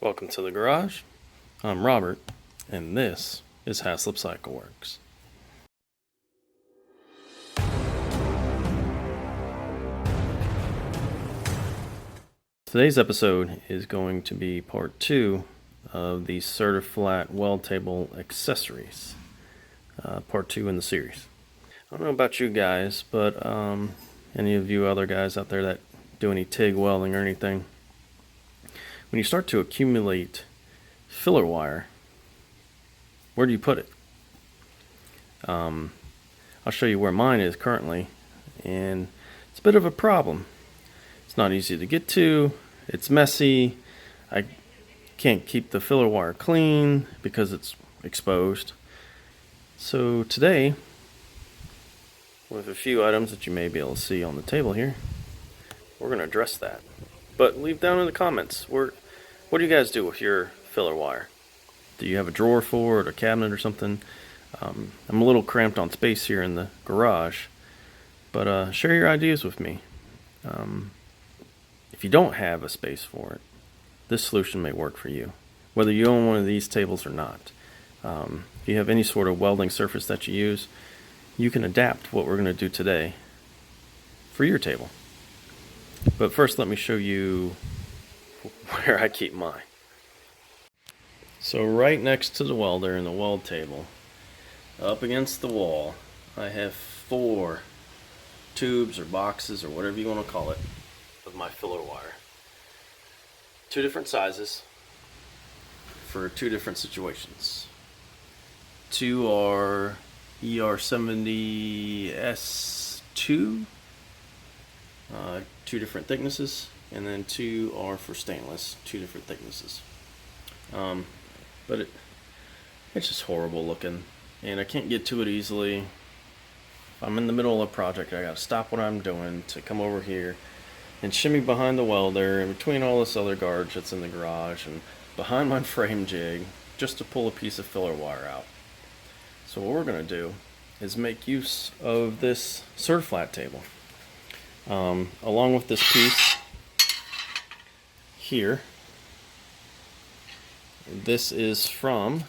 Welcome to the garage. I'm Robert, and this is Haslip Cycle Works. Today's episode is going to be part 2 of the Certiflat Weld Table accessories. Part 2 in the series. I don't know about you guys, but any of you other guys out there that do any TIG welding or anything, when you start to accumulate filler wire, where do you put it? I'll show you where mine is currently, and it's a bit of a problem. It's not easy to get to, it's messy, I can't keep the filler wire clean because it's exposed. So today, with a few items that you may be able to see on the table here, we're going to address that. But leave down in the comments, what do you guys do with your filler wire? Do you have a drawer for it, a cabinet or something? I'm a little cramped on space here in the garage, but share your ideas with me. If you don't have a space for it, this solution may work for you, whether you own one of these tables or not. If you have any sort of welding surface that you use, you can adapt what we're going to do today for your table. But first, let me show you where I keep mine. So right next to the welder and the weld table, up against the wall, I have 4 tubes or boxes or whatever you want to call it of my filler wire. 2 different sizes for 2 different situations. 2 are ER70S2, 2 different thicknesses, and then 2 are for stainless, 2 different thicknesses. But it's just horrible looking, and I can't get to it easily. If I'm in the middle of a project, I gotta stop what I'm doing to come over here and shimmy behind the welder and between all this other garbage that's in the garage and behind my frame jig just to pull a piece of filler wire out. So what we're gonna do is make use of this Certiflat table. Along with this piece here. This is from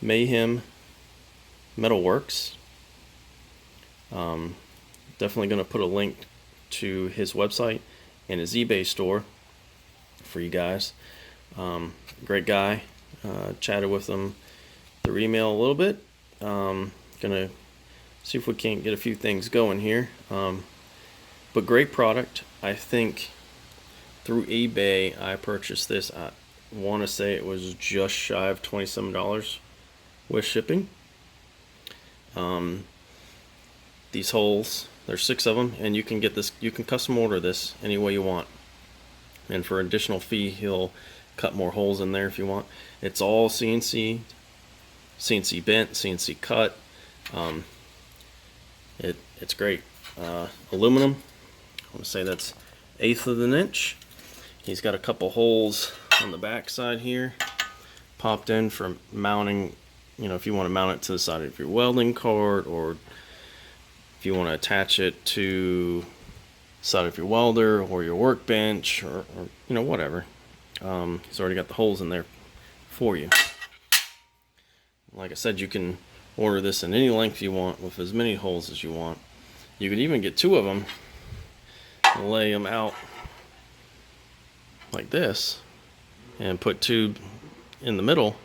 Mayhem Metalworks. Definitely going to put a link to his website and his eBay store for you guys. Great guy. Chatted with him through email a little bit. Gonna see if we can't get a few things going here. But great product. I think through eBay I purchased this. I want to say it was just shy of $27 with shipping. These holes, there's 6 of them, and you can get this, you can custom order this any way you want, and for an additional fee he'll cut more holes in there if you want. It's all CNC bent, CNC cut. It's great. Aluminum, I want to say that's 1/8 of an inch. He's got a couple holes on the back side here popped in for mounting, if you want to mount it to the side of your welding cart, or if you want to attach it to the side of your welder or your workbench, or whatever. He's already got the holes in there for you. Like I said, you can order this in any length you want with as many holes as you want. You could even get 2 of them and lay them out like this and put 2 in the middle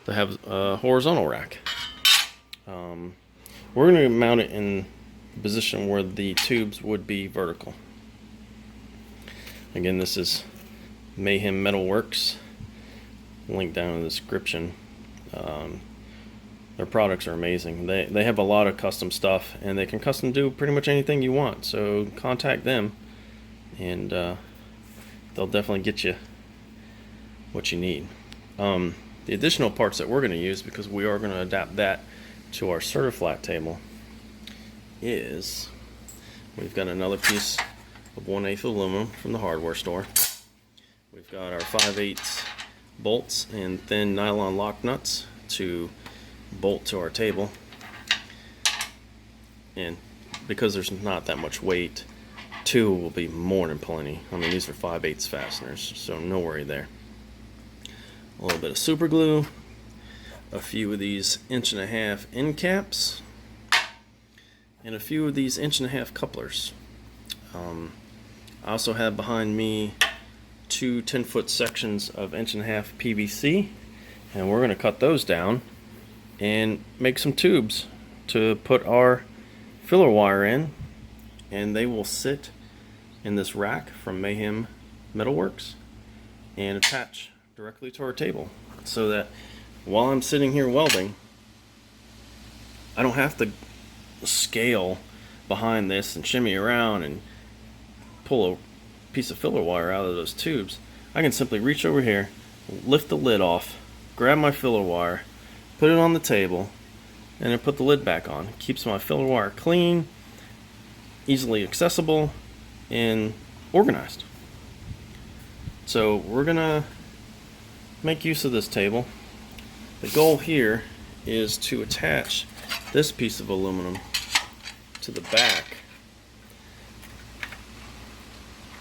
to have a horizontal rack. We're going to mount it in a position where the tubes would be vertical. Again, this is Mayhem Metalworks. Link down in the description. Their products are amazing. They have a lot of custom stuff, and they can custom do pretty much anything you want. So contact them, and they'll definitely get you what you need. The additional parts that we're going to use, because we are going to adapt that to our Certiflat table, is we've got another piece of 1/8 aluminum from the hardware store. We've got our 5/8 bolts and thin nylon lock nuts to bolt to our table. And because there's not that much weight, 2 will be more than plenty. I mean, these are 5/8 fasteners, so no worry there. a little bit of super glue, a few of these 1.5" end caps, and a few of these 1.5" couplers. I also have behind me two 10-foot sections of 1.5" PVC, and we're going to cut those down and make some tubes to put our filler wire in, and they will sit in this rack from Mayhem Metalworks and attach directly to our table, so that while I'm sitting here welding, I don't have to scale behind this and shimmy around and pull a piece of filler wire out of those tubes. I can simply reach over here, lift the lid off, grab my filler wire, put it on the table, and then put the lid back on. It keeps my filler wire clean, easily accessible, and organized. So we're gonna make use of this table. The goal here is to attach this piece of aluminum to the back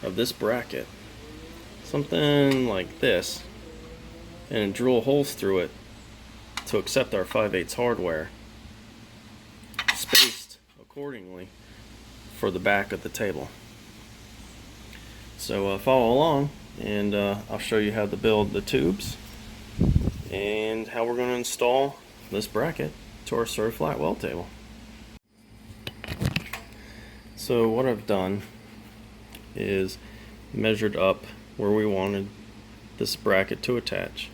of this bracket, something like this, and drill holes through it to accept our 5/8 hardware, spaced accordingly for the back of the table. So follow along, and I'll show you how to build the tubes and how we're going to install this bracket to our Certiflat weld table. So what I've done is measured up where we wanted this bracket to attach.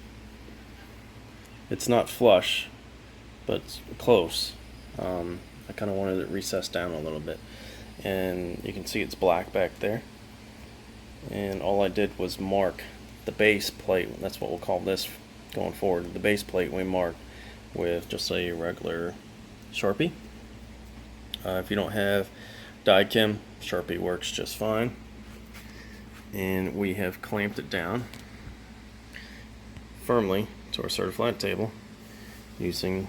It's not flush, but it's close. I kind of wanted it recessed down a little bit, and you can see it's black back there. And all I did was mark the base plate. That's what we'll call this going forward. The base plate we marked with just a regular Sharpie. If you don't have die-chem, Sharpie works just fine. And we have clamped it down firmly to our Certiflat table using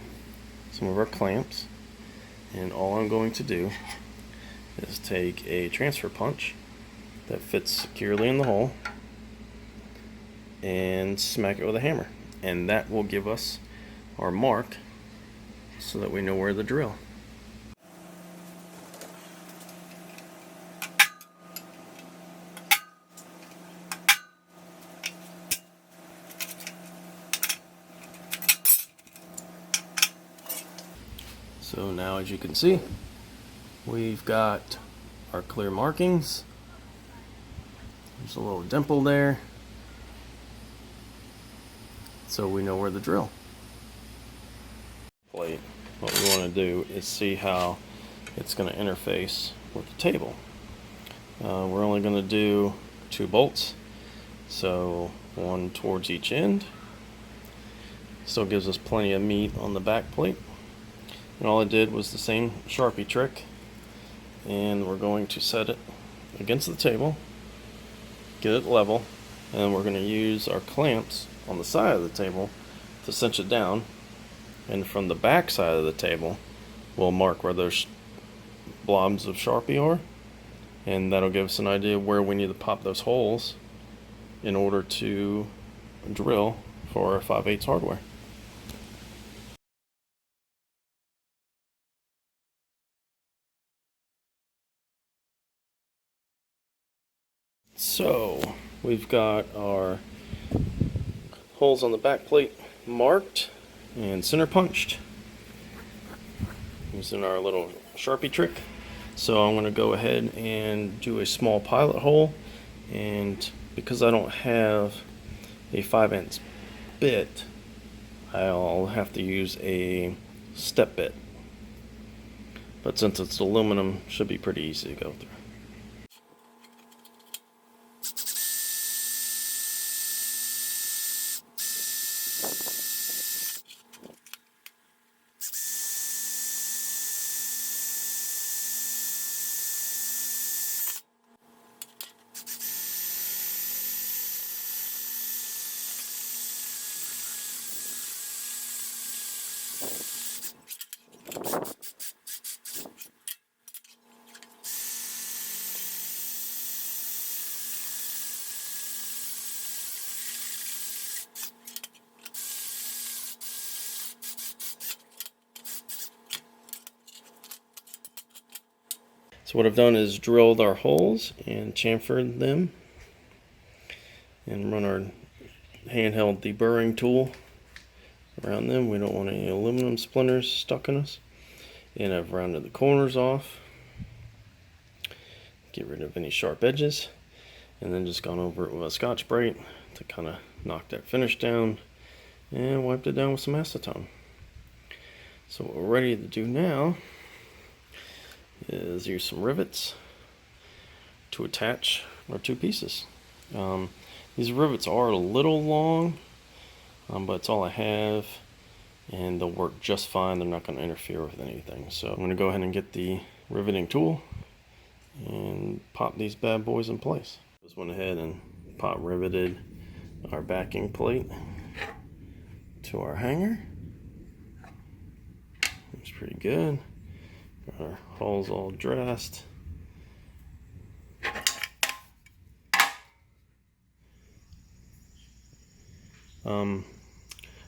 some of our clamps. And all I'm going to do is take a transfer punch that fits securely in the hole and smack it with a hammer, and that will give us our mark so that we know where to drill. So now, as you can see, we've got our clear markings. There's a little dimple there, so we know where to drill. Plate. What we want to do is see how it's going to interface with the table. We're only going to do 2 bolts, so one towards each end. Still gives us plenty of meat on the back plate. And all I did was the same Sharpie trick, and we're going to set it against the table, get it level, and we're going to use our clamps on the side of the table to cinch it down, and from the back side of the table we'll mark where those blobs of Sharpie are, and that'll give us an idea where we need to pop those holes in order to drill for our 5/8 hardware. So we've got our holes on the back plate marked and center punched using our little Sharpie trick. So I'm going to go ahead and do a small pilot hole, and because I don't have a 5/8 bit, I'll have to use a step bit, but since it's aluminum, it should be pretty easy to go through. So what I've done is drilled our holes and chamfered them and run our handheld deburring tool around them. We don't want any aluminum splinters stuck in us. And I've rounded the corners off, get rid of any sharp edges, and then just gone over it with a Scotch-Brite to kind of knock that finish down and wiped it down with some acetone. So what we're ready to do now is use some rivets to attach our two pieces. These rivets are a little long, but it's all I have, and they'll work just fine. They're not going to interfere with anything. So I'm going to go ahead and get the riveting tool and pop these bad boys in place. Just went ahead and pop riveted our backing plate to our hanger. Looks pretty good. Got our holes all dressed.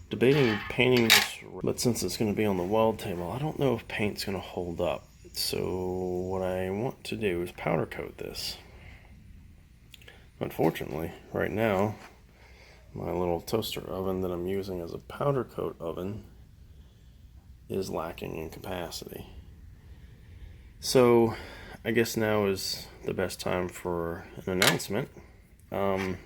Debating painting this, but since it's going to be on the weld table, I don't know if paint's going to hold up. So what I want to do is powder coat this. Unfortunately, right now, my little toaster oven that I'm using as a powder coat oven is lacking in capacity. So I guess now is the best time for an announcement. The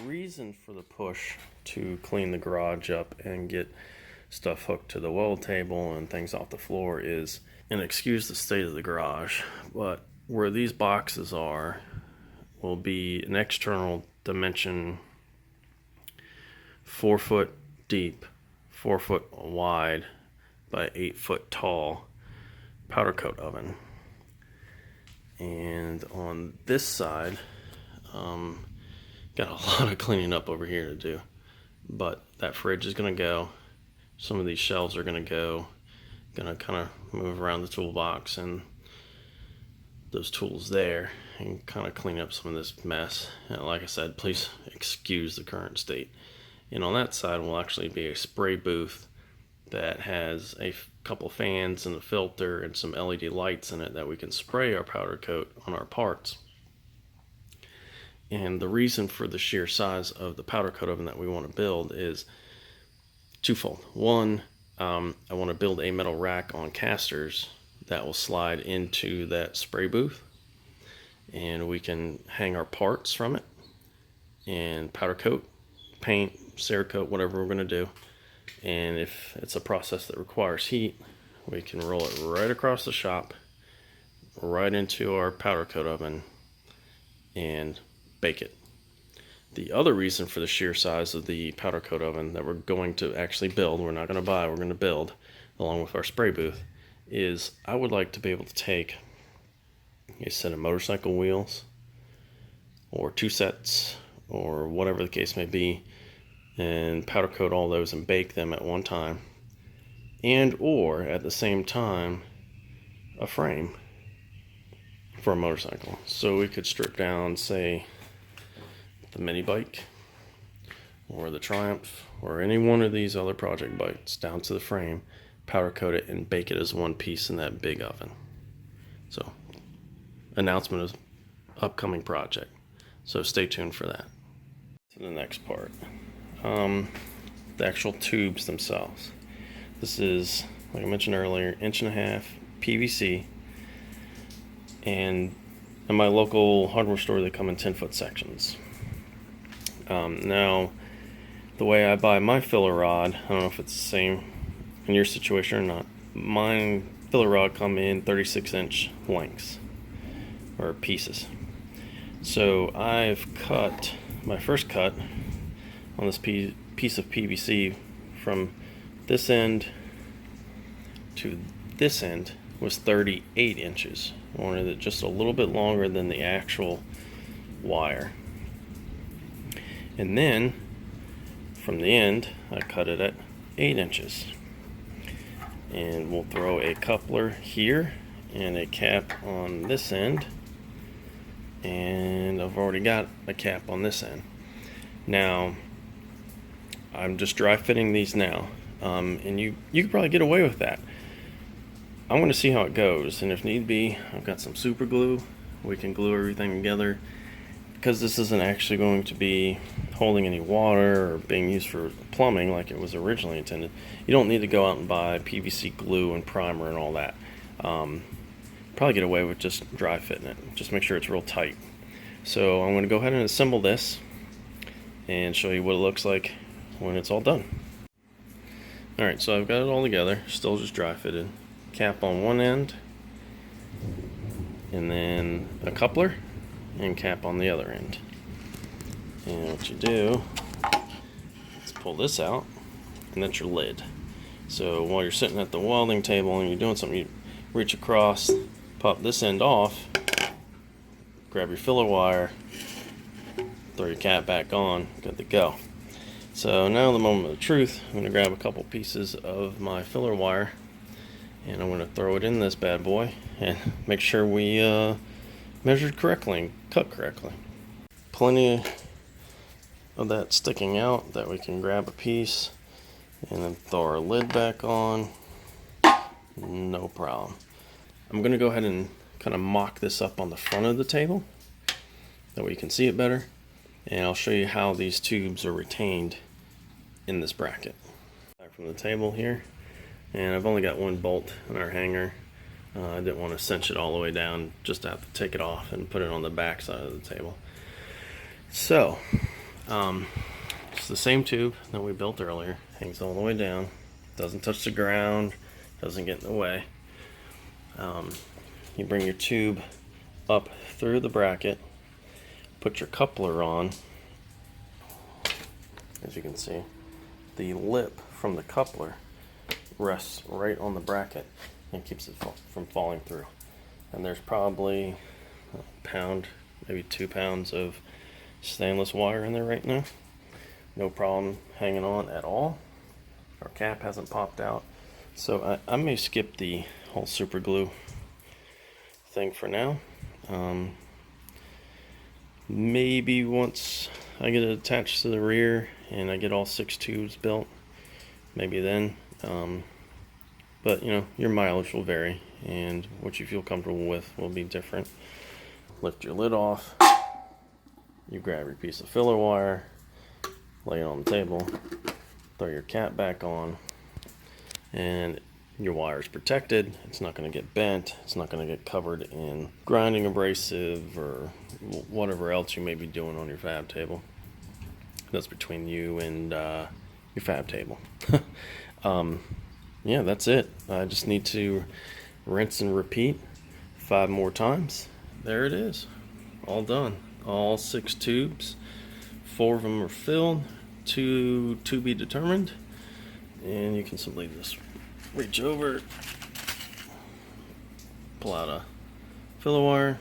reason for the push to clean the garage up and get stuff hooked to the weld table and things off the floor is, and excuse the state of the garage, but where these boxes are will be an external dimension 4 foot deep, 4 foot wide by 8 foot tall powder coat oven. And on this side, got a lot of cleaning up over here to do, but that fridge is going to go. Some of these shelves are going to go. Going to kind of move around the toolbox and those tools there and kind of clean up some of this mess. And like I said, please excuse the current state. And on that side will actually be a spray booth that has a couple fans and a filter and some LED lights in it that we can spray our powder coat on our parts. And the reason for the sheer size of the powder coat oven that we want to build is twofold. One, I want to build a metal rack on casters that will slide into that spray booth, and we can hang our parts from it and powder coat, paint, Cerakote, whatever we're going to do. And if it's a process that requires heat, we can roll it right across the shop, right into our powder coat oven, and bake it. The other reason for the sheer size of the powder coat oven that we're going to actually build, we're not going to buy, we're going to build along with our spray booth, is I would like to be able to take a set of motorcycle wheels or 2 sets or whatever the case may be and powder coat all those and bake them at one time, and or at the same time a frame for a motorcycle. So we could strip down, say, the mini bike or the Triumph or any one of these other project bikes down to the frame, powder coat it, and bake it as one piece in that big oven. So, announcement of upcoming project. So stay tuned for that. To the next part. The actual tubes themselves. This is, like I mentioned earlier, 1.5" PVC, and in my local hardware store they come in 10-foot sections. Now, the way I buy my filler rod, I don't know if it's the same in your situation or not. Mine filler rod come in 36-inch lengths or pieces. So I've cut my first cut on this piece of PVC from this end to this end was 38 inches. I wanted it just a little bit longer than the actual wire. And then from the end I cut it at 8 inches. And we'll throw a coupler here and a cap on this end, and I've already got a cap on this end. Now I'm just dry fitting these now, and you could probably get away with that. I'm going to see how it goes, and if need be, I've got some super glue. We can glue everything together. Because this isn't actually going to be holding any water or being used for plumbing like it was originally intended, you don't need to go out and buy PVC glue and primer and all that. Probably get away with just dry fitting it. Just make sure it's real tight. So I'm going to go ahead and assemble this and show you what it looks like when it's all done. Alright, so I've got it all together, still just dry fitted. Cap on one end, and then a coupler, and cap on the other end. And what you do is pull this out, and that's your lid. So while you're sitting at the welding table and you're doing something, you reach across, pop this end off, grab your filler wire, throw your cap back on, good to go. So now the moment of the truth, I'm going to grab a couple pieces of my filler wire and I'm going to throw it in this bad boy and make sure we measured correctly and cut correctly. Plenty of that sticking out that we can grab a piece and then throw our lid back on. No problem. I'm going to go ahead and kind of mock this up on the front of the table. That way you can see it better. And I'll show you how these tubes are retained in this bracket. Back from the table here. And I've only got one bolt in our hanger. I didn't want to cinch it all the way down, just to have to take it off and put it on the back side of the table. So, it's the same tube that we built earlier. Hangs all the way down. Doesn't touch the ground. Doesn't get in the way. You bring your tube up through the bracket. Put your coupler on. As you can see, the lip from the coupler rests right on the bracket and keeps it from falling through. And there's probably a pound, maybe 2 pounds of stainless wire in there right now. No problem hanging on at all. Our cap hasn't popped out. So I may skip the whole super glue thing for now. Maybe once I get it attached to the rear and I get all 6 tubes built, maybe then. But you know, your mileage will vary and what you feel comfortable with will be different. Lift your lid off, you grab your piece of filler wire, lay it on the table, throw your cap back on, and your wire is protected. It's not going to get bent. It's not going to get covered in grinding abrasive or whatever else you may be doing on your fab table. That's between you and your fab table. Yeah, that's it. I just need to rinse and repeat 5 more times. There it is. All done. All 6 tubes. 4 of them are filled. 2 to be determined. And you can simply just reach over, pull out a filler wire,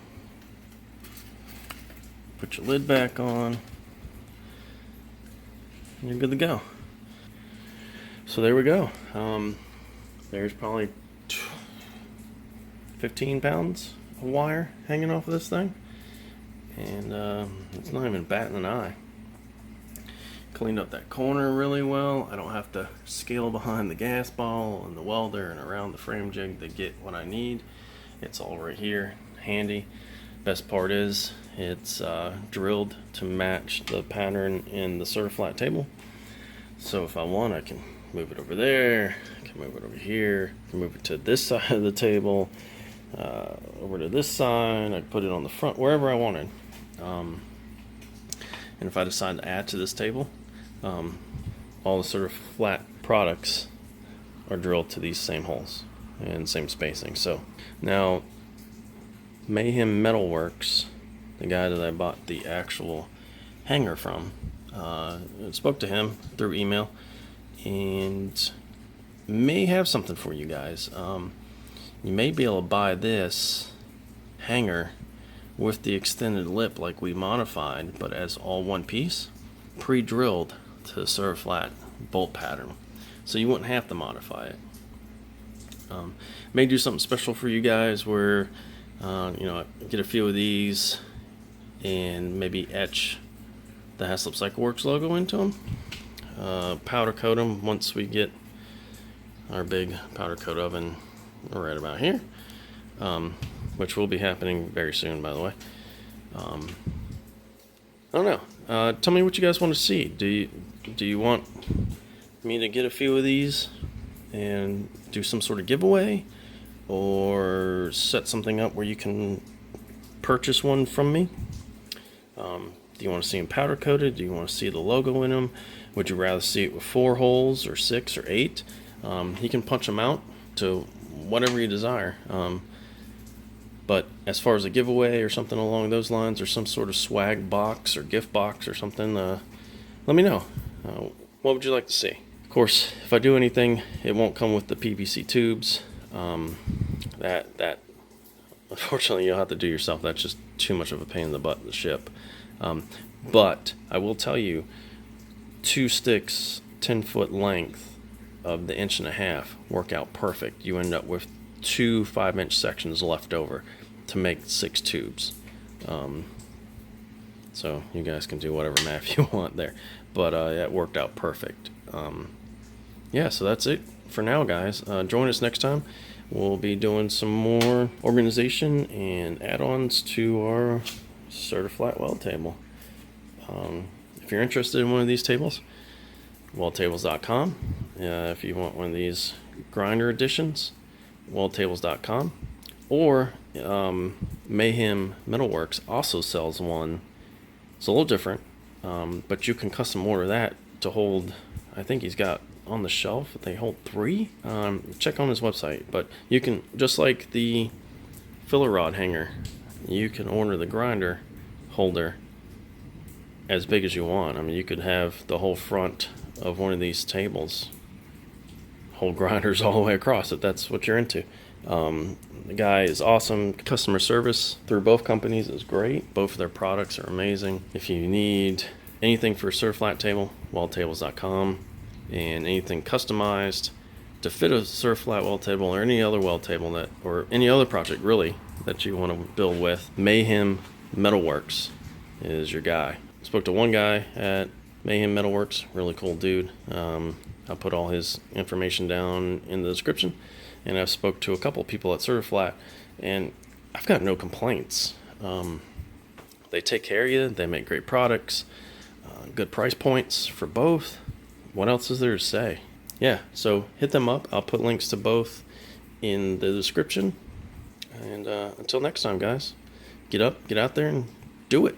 put your lid back on, and you're good to go. So there we go. There's probably 15 pounds of wire hanging off of this thing, and it's not even batting an eye. Cleaned up that corner really well. I don't have to scale behind the gas ball and the welder and around the frame jig to get what I need. It's all right here, handy. Best part is it's drilled to match the pattern in the Certiflat table. So if I want, I can move it over there, I can move it over here, I can move it to this side of the table, over to this side. I can put it on the front, wherever I wanted. And if I decide to add to this table, all the Certiflat products are drilled to these same holes and same spacing. So now Mayhem Metalworks, the guy that I bought the actual hanger from, spoke to him through email and may have something for you guys. You may be able to buy this hanger with the extended lip like we modified, but as all one piece, pre-drilled to Certiflat bolt pattern, so you wouldn't have to modify it. May do something special for you guys where you know, get a few of these and maybe etch the Haslip CycleWorks logo into them. Powder coat them once we get our big powder coat oven right about here, which will be happening very soon, by the way. I don't know. Tell me what you guys want to see. Do you want me to get a few of these and do some sort of giveaway, or set something up where you can purchase one from me? Do you want to see them powder coated? Do you want to see the logo in them? Would you rather see it with 4 holes or 6 or 8? You can punch them out to whatever you desire. But as far as a giveaway or something along those lines, or some sort of swag box or gift box or something, let me know. What would you like to see? Of course, if I do anything, it won't come with the PVC tubes. That unfortunately you'll have to do yourself. That's just too much of a pain in the butt to ship. But I will tell you, 2 sticks 10-foot length of the 1.5 inch work out perfect. You end up with 2 5-inch sections left over to make 6 tubes. So you guys can do whatever math you want there, but it worked out perfect. Yeah, so that's it for now, guys. Join us next time. We'll be doing some more organization and add-ons to our Certiflat weld table. If you're interested in one of these tables, weldtables.com. If you want one of these grinder editions, weldtables.com. Or Mayhem Metalworks also sells one. It's a little different, but you can custom order that to hold, I think he's got on the shelf, they hold 3. Check on his website. But you can, just like the filler rod hanger, you can order the grinder holder as big as you want. I mean, you could have the whole front of one of these tables hold grinders all the way across, if that's what you're into. The guy is awesome. Customer service through both companies is great. Both of their products are amazing. If you need anything for a Certiflat table, weldtables.com. And anything customized to fit a Certiflat weld table, or any other weld table or any other project really that you want to build with, Mayhem Metalworks is your guy. Spoke to one guy at Mayhem Metalworks, really cool dude. I'll put all his information down in the description. And I've spoke to a couple of people at Certiflat, and I've got no complaints. They take care of you. They make great products, good price points for both. What else is there to say? Yeah, so hit them up. I'll put links to both in the description. And until next time, guys, get up, get out there, and do it.